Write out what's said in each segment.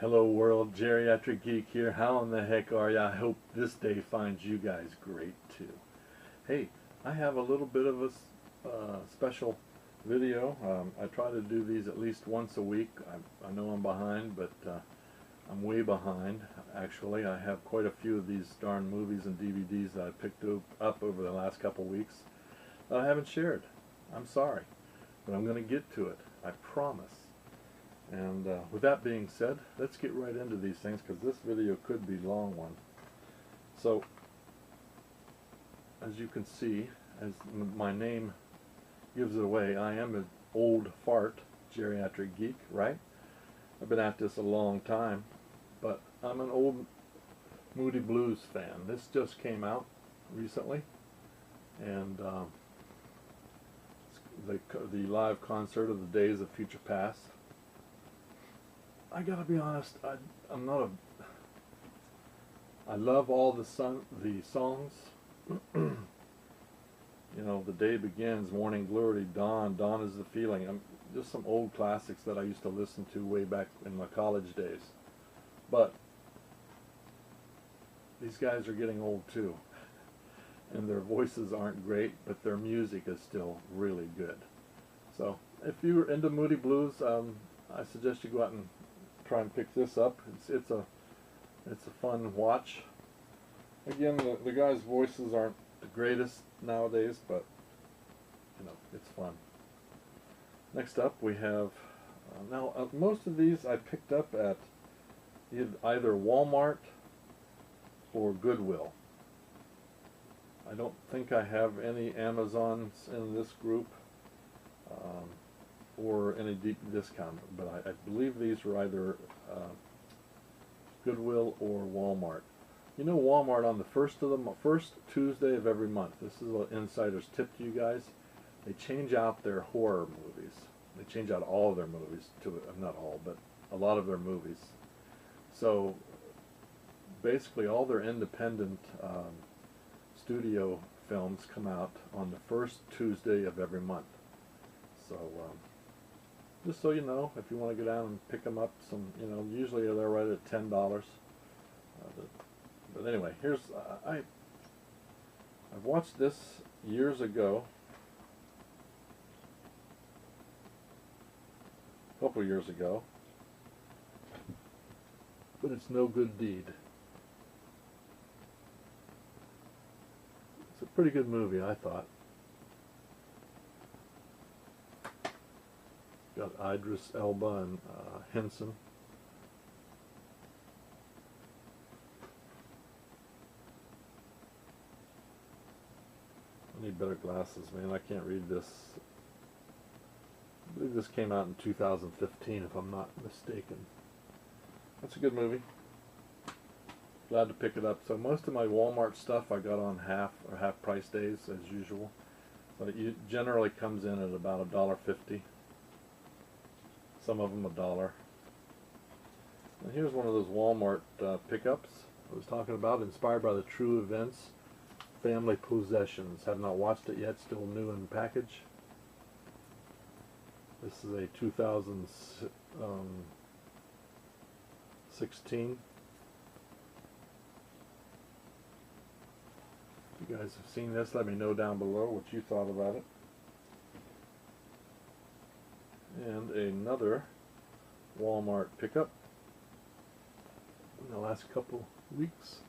Hello world, Geriatric Geek here. How in the heck are ya? I hope this day finds you guys great too. Hey, I have a little bit of a special video. I try to do these at least once a week. I know I'm behind, but I'm way behind actually. I have quite a few of these darn movies and DVDs that I picked up over the last couple weeks that I haven't shared. I'm sorry, but I'm going to get to it. I promise. And with that being said, let's get right into these things because this video could be a long one. So, as you can see, as my name gives it away, I am an old fart geriatric geek, right? I've been at this a long time, but I'm an old Moody Blues fan. This just came out recently, and the live concert of the Days of Future Past. I gotta be honest, I'm not a... I love all the songs. You know, The Day Begins, Morning Glory, Dawn, Dawn is the Feeling. Just some old classics that I used to listen to way back in my college days. But these guys are getting old too. And their voices aren't great, but their music is still really good. So, if you're into Moody Blues, I suggest you go out and try and pick this up. It's a fun watch. Again, the guys' voices aren't the greatest nowadays, but you know, it's fun. Next up, we have most of these I picked up at either Walmart or Goodwill. I don't think I have any Amazons in this group. Or any deep discount, but I believe these were either Goodwill or Walmart. You know, Walmart on the first Tuesday of every month, this is an insider's tip to you guys, they change out their horror movies. They change out all of their movies, not all, but a lot of their movies. So basically all their independent studio films come out on the first Tuesday of every month. So just so you know, if you want to go down and pick them up, usually they're right at $10. But anyway, here's I've watched this years ago, a couple years ago, but it's no good deed. It's a pretty good movie, I thought. Got Idris Elba and Henson. I need better glasses, man. I can't read this. I believe this came out in 2015, if I'm not mistaken. That's a good movie. Glad to pick it up. So most of my Walmart stuff I got on half price days as usual. So it generally comes in at about $1.50. Some of them $1. And here's one of those Walmart pickups I was talking about, inspired by the true events, Family Possessions. Have not watched it yet, still new in the package. This is a 2016. If you guys have seen this, let me know down below what you thought about it. And another Walmart pickup in the last couple weeks.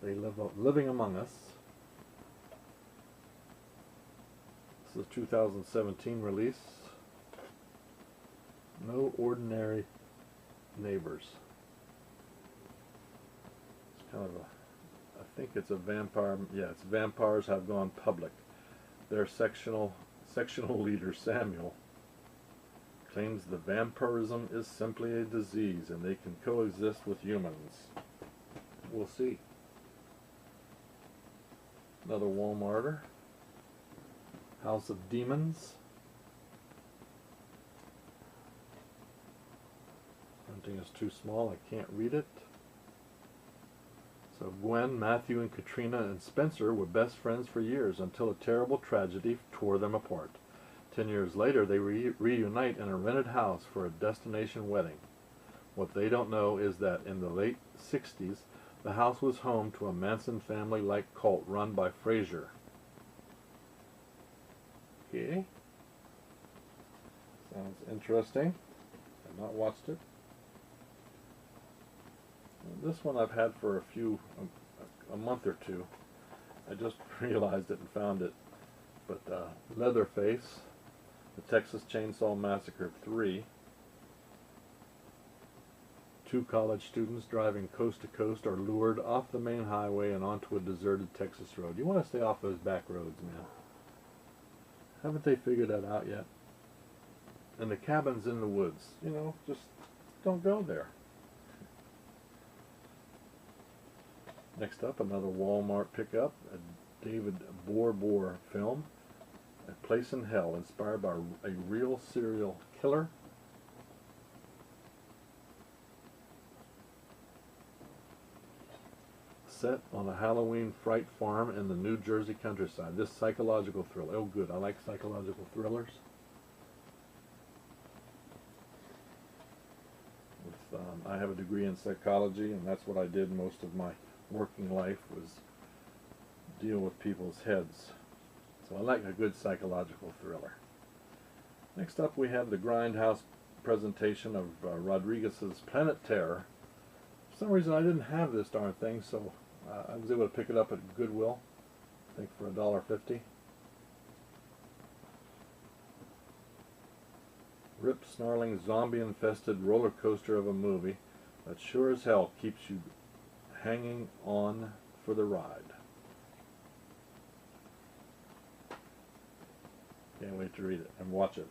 They living among us. This is a 2017 release. No Ordinary Neighbors. It's kind of I think it's a vampire. Yeah, it's Vampires Have Gone Public. Their sectional leader Samuel claims the vampirism is simply a disease and they can coexist with humans. We'll see. Another Walmarter. House of Demons. Printing is too small, I can't read it. So Gwen, Matthew, and Katrina and Spencer were best friends for years until a terrible tragedy tore them apart. 10 years later, they reunite in a rented house for a destination wedding. What they don't know is that in the late 60s, the house was home to a Manson family-like cult run by Frazier. Okay. Sounds interesting. I've not watched it. This one I've had for a month or two. I just realized it and found it. But Leatherface, The Texas Chainsaw Massacre 3. Two college students driving coast to coast are lured off the main highway and onto a deserted Texas road. You want to stay off those back roads, man. Haven't they figured that out yet? And the cabin's in the woods. You know, just don't go there. Next up, another Walmart pickup, a David Borbor film, A Place in Hell, inspired by a real serial killer. Set on a Halloween fright farm in the New Jersey countryside. This psychological thriller. Oh, good. I like psychological thrillers. I have a degree in psychology, and that's what I did most of my working life, was deal with people's heads. So I like a good psychological thriller. Next up, we have the Grindhouse presentation of Rodriguez's Planet Terror. For some reason, I didn't have this darn thing, so I was able to pick it up at Goodwill, I think for $1.50. Rip snarling zombie-infested roller coaster of a movie that sure as hell keeps you hanging on for the ride. Can't wait to read it and watch it.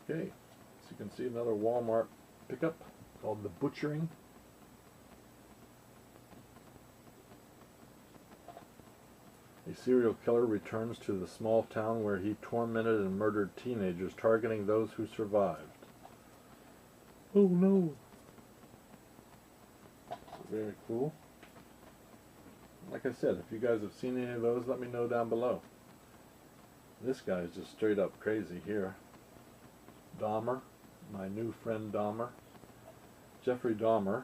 Okay, so you can see another Walmart pickup called The Butchering. A serial killer returns to the small town where he tormented and murdered teenagers, targeting those who survived. Oh no! Very cool. Like I said, if you guys have seen any of those, let me know down below. This guy is just straight up crazy here. Dahmer, my new friend Dahmer. Jeffrey Dahmer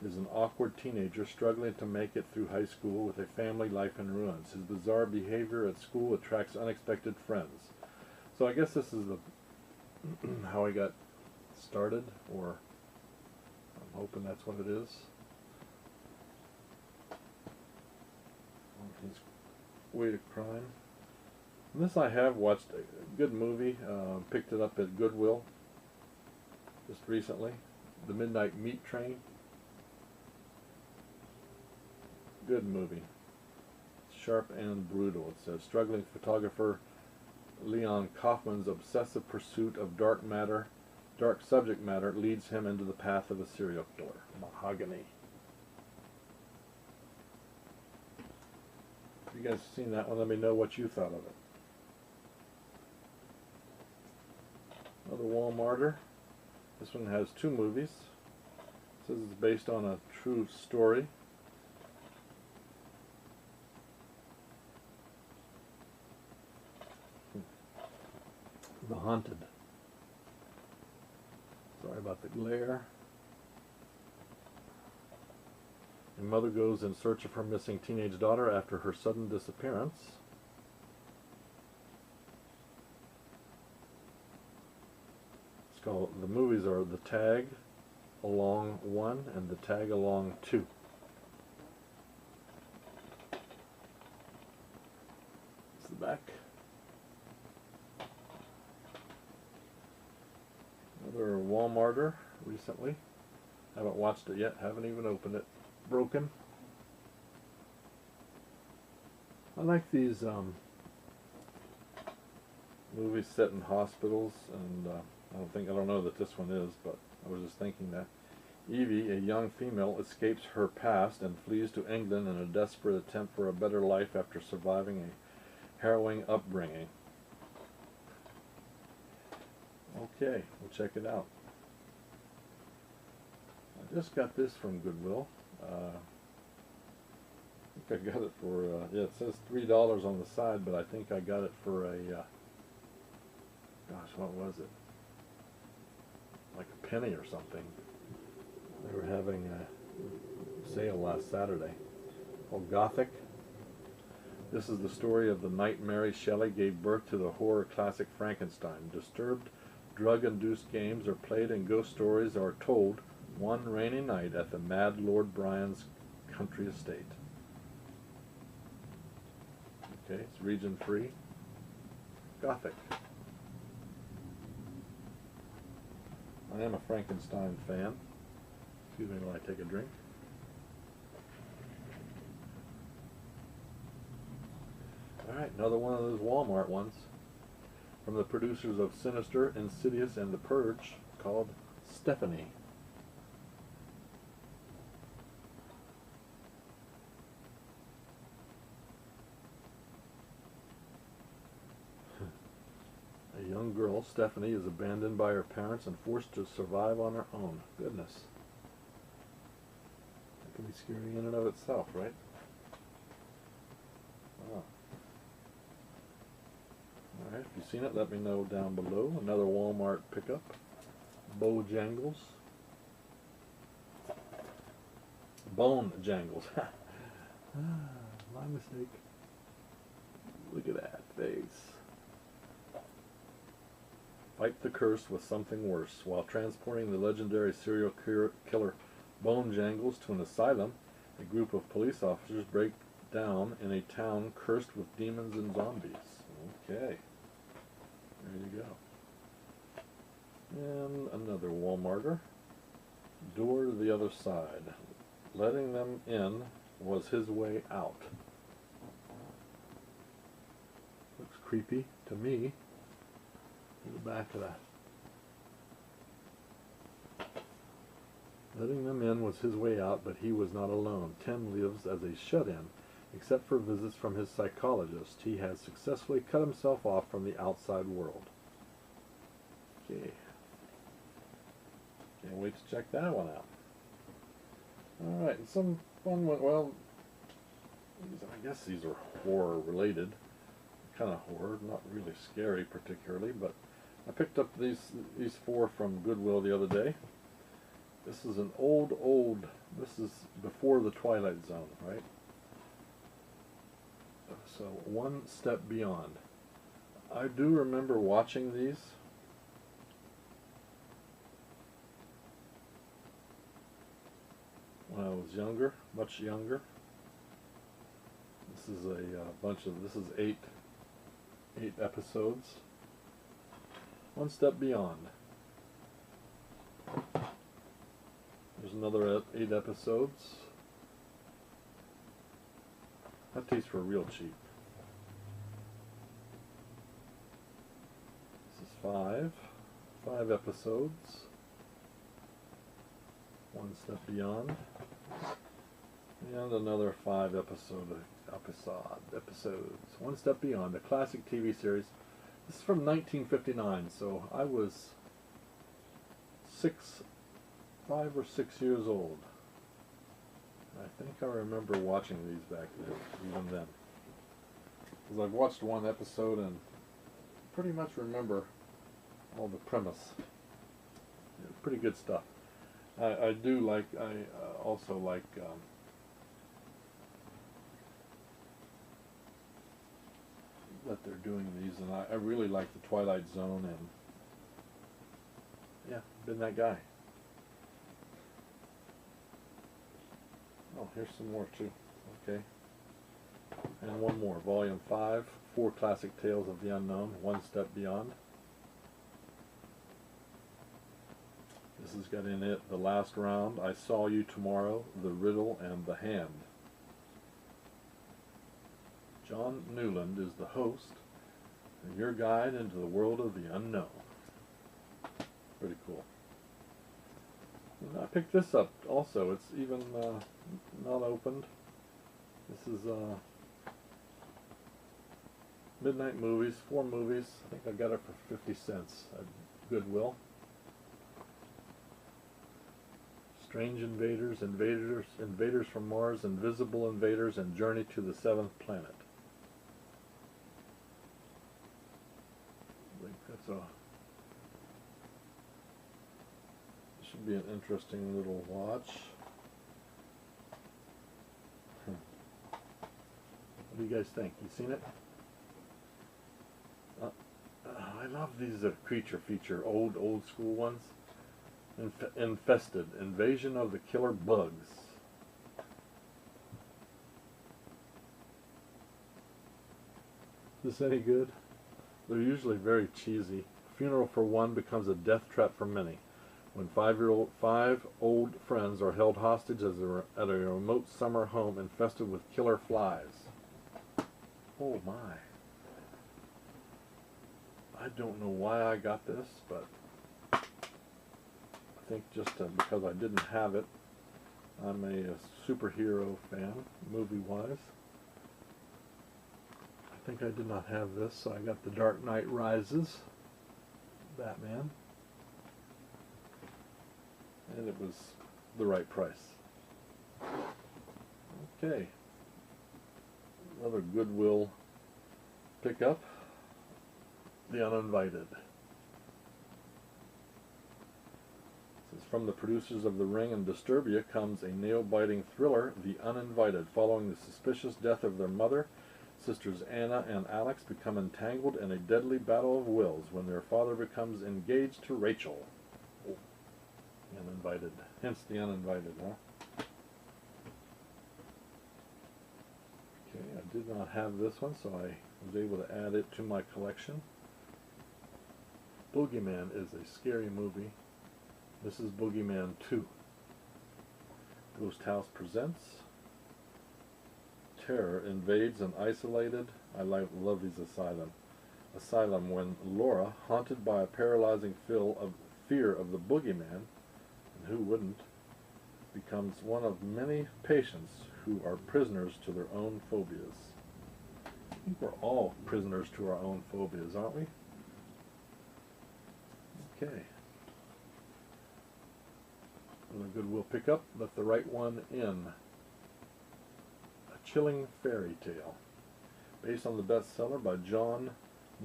is an awkward teenager struggling to make it through high school with a family life in ruins. His bizarre behavior at school attracts unexpected friends. So I guess this is the how he got started, or I'm hoping that's what it is. His way to crime. And this I have watched, a good movie, picked it up at Goodwill just recently. The Midnight Meat Train. Good movie. Sharp and brutal. It says, struggling photographer Leon Kaufman's obsessive pursuit of dark subject matter leads him into the path of a serial killer. Mahogany. If you guys have seen that one, let me know what you thought of it. Another Walmarter. This one has two movies. It says it's based on a true story. The Haunted. Sorry about the glare. A mother goes in search of her missing teenage daughter after her sudden disappearance. It's called, the movies are The Tag Along 1 and The Tag Along 2. It's the back. Another Walmarter recently. Haven't watched it yet, haven't even opened it. Broken. I like these movies set in hospitals, and I don't know that this one is, but I was just thinking that Evie, a young female, escapes her past and flees to England in a desperate attempt for a better life after surviving a harrowing upbringing. Okay, we'll check it out. I just got this from Goodwill. I think I got it for, yeah, it says $3 on the side, but I think I got it for a, gosh, what was it? penny or something. They were having a sale last Saturday. Called Gothic. This is the story of the night Mary Shelley gave birth to the horror classic Frankenstein. Disturbed, drug-induced games are played and ghost stories are told one rainy night at the mad Lord Brian's country estate. Okay, it's region free. Gothic. I am a Frankenstein fan. Excuse me while I take a drink. Alright, another one of those Walmart ones. From the producers of Sinister, Insidious, and The Purge, called Stephanie. A young girl, Stephanie, is abandoned by her parents and forced to survive on her own. Goodness. That can be scary in and of itself, right? Oh. Alright, if you've seen it, let me know down below. Another Walmart pickup. Bojangles. Bone Jangles. My mistake. Look at that face. Fight the curse with something worse. While transporting the legendary serial killer Bone Jangles to an asylum, a group of police officers break down in a town cursed with demons and zombies. Okay. There you go. And another Walmarter. Door to the other side. Letting them in was his way out. Looks creepy to me. The back of that. Letting them in was his way out, but he was not alone. Tim lives as a shut-in. Except for visits from his psychologist, he has successfully cut himself off from the outside world. Okay. Can't wait to check that one out. Alright, some fun one. Well, I guess these are horror related. Kind of horror, not really scary particularly, but I picked up these four from Goodwill the other day. This is an old, this is before the Twilight Zone, right? So, One Step Beyond. I do remember watching these. When I was younger, much younger. This is this is eight episodes. One Step Beyond. There's another 8 episodes. That tastes for real cheap. This is 5 episodes. One Step Beyond. And another 5 episodes. One Step Beyond, a classic TV series. This is from 1959, so I was 5 or 6 years old. I think I remember watching these back then, even then. Because I've watched one episode and pretty much remember all the premise. Yeah, pretty good stuff. I also like that they're doing these, and I really like the Twilight Zone, and yeah, been that guy. Oh, here's some more too. Okay. And one more. Volume 5, 4 Classic Tales of the Unknown, One Step Beyond. This has got in it The Last Round, I Saw You Tomorrow, The Riddle, and The Hand. John Newland is the host, and your guide into the world of the unknown. Pretty cool. And I picked this up also. It's even not opened. This is Midnight Movies, 4 movies. I think I got it for 50 cents at Goodwill. Strange Invaders, Invaders from Mars, Invisible Invaders, and Journey to the Seventh Planet. I think that's should be an interesting little watch. What do you guys think? You seen it? I love these creature feature, old school ones. Infested, Invasion of the Killer Bugs. Is this any good? They're usually very cheesy. Funeral for one becomes a death trap for many. When five old friends are held hostage at a remote summer home infested with killer flies. Oh my. I don't know why I got this, but I think just because I didn't have it. I'm a superhero fan, movie-wise. I think I did not have this, so I got The Dark Knight Rises, Batman. And it was the right price. Okay. Another Goodwill pickup. The Uninvited. Since from the producers of The Ring and Disturbia comes a nail-biting thriller, The Uninvited. Following the suspicious death of their mother, sisters Anna and Alex become entangled in a deadly battle of wills when their father becomes engaged to Rachel. Oh, The Uninvited. Hence The Uninvited, huh? Okay, I did not have this one, so I was able to add it to my collection. Boogeyman is a scary movie. This is Boogeyman 2. Ghost House presents. Terror invades an isolated, I love these asylum when Laura, haunted by a paralyzing fear of the boogeyman, and who wouldn't, becomes one of many patients who are prisoners to their own phobias. I think we're all prisoners to our own phobias, aren't we? Okay. Another Goodwill pickup, Let the Right One In. A chilling fairy tale. Based on the bestseller by John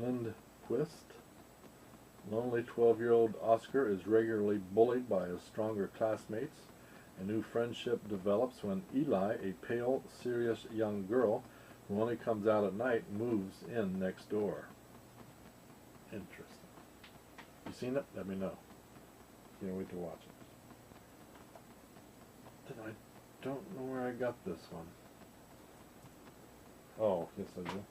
Lindquist. Lonely 12-year-old Oscar is regularly bullied by his stronger classmates. A new friendship develops when Eli, a pale, serious young girl who only comes out at night, moves in next door. Interesting. You seen it? Let me know. Can't wait to watch it. Then I don't know where I got this one. Oh, yes I do.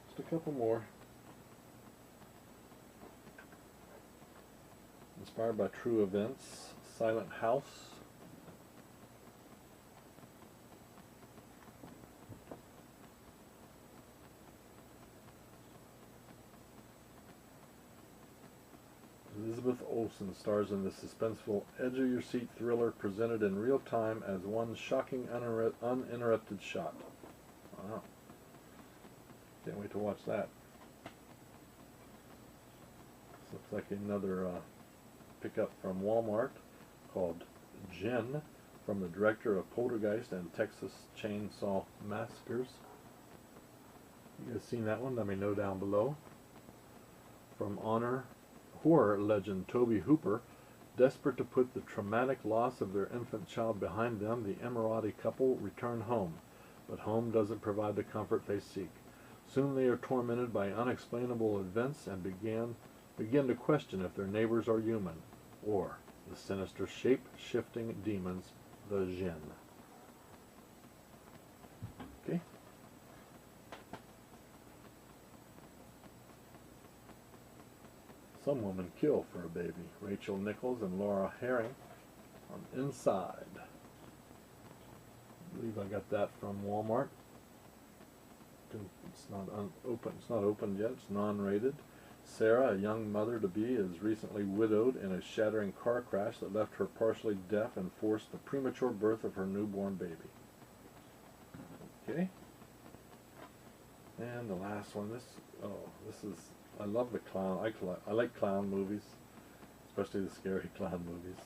Just a couple more. Inspired by true events, Silent House. Elizabeth Olsen stars in the suspenseful, edge-of-your-seat thriller presented in real time as one shocking, uninterrupted shot. Wow. Can't wait to watch that. This looks like another pickup from Walmart called Jen, from the director of Poltergeist and Texas Chainsaw Massacres. You guys seen that one? Let me know down below. From horror legend Toby Hooper, desperate to put the traumatic loss of their infant child behind them, the Emirati couple return home, but home doesn't provide the comfort they seek. Soon they are tormented by unexplainable events and begin to question if their neighbors are human, or the sinister shape-shifting demons, the Jinn. Okay. Some woman killed for a baby. Rachel Nichols and Laura Herring on Inside. I believe I got that from Walmart. It's not open. It's not opened yet. It's non-rated. Sarah, a young mother-to-be, is recently widowed in a shattering car crash that left her partially deaf and forced the premature birth of her newborn baby. Okay. And the last one. This is. I love the clown. I like clown movies, especially the scary clown movies.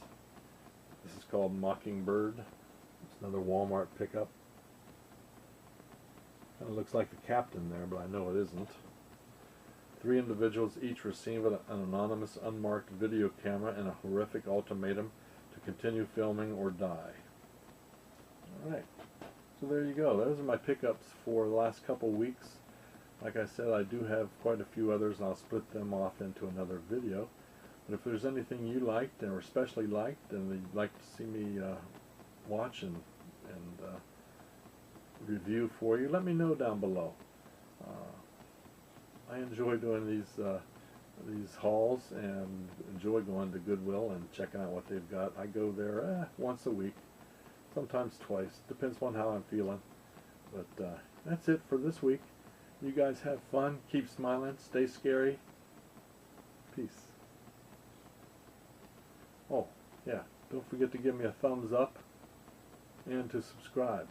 This is called Mockingbird. It's another Walmart pickup. Kind of looks like the captain there, but I know it isn't. 3 individuals each receive an anonymous unmarked video camera and a horrific ultimatum to continue filming or die. Alright, so there you go. Those are my pickups for the last couple weeks. Like I said, I do have quite a few others, and I'll split them off into another video. But if there's anything you liked, or especially liked, and you'd like to see me watch and review for you, let me know down below. I enjoy doing these hauls and enjoy going to Goodwill and checking out what they've got. I go there once a week, sometimes twice, depends on how I'm feeling. But that's it for this week. You guys have fun, keep smiling, stay scary. Peace. Oh, yeah, don't forget to give me a thumbs up and to subscribe.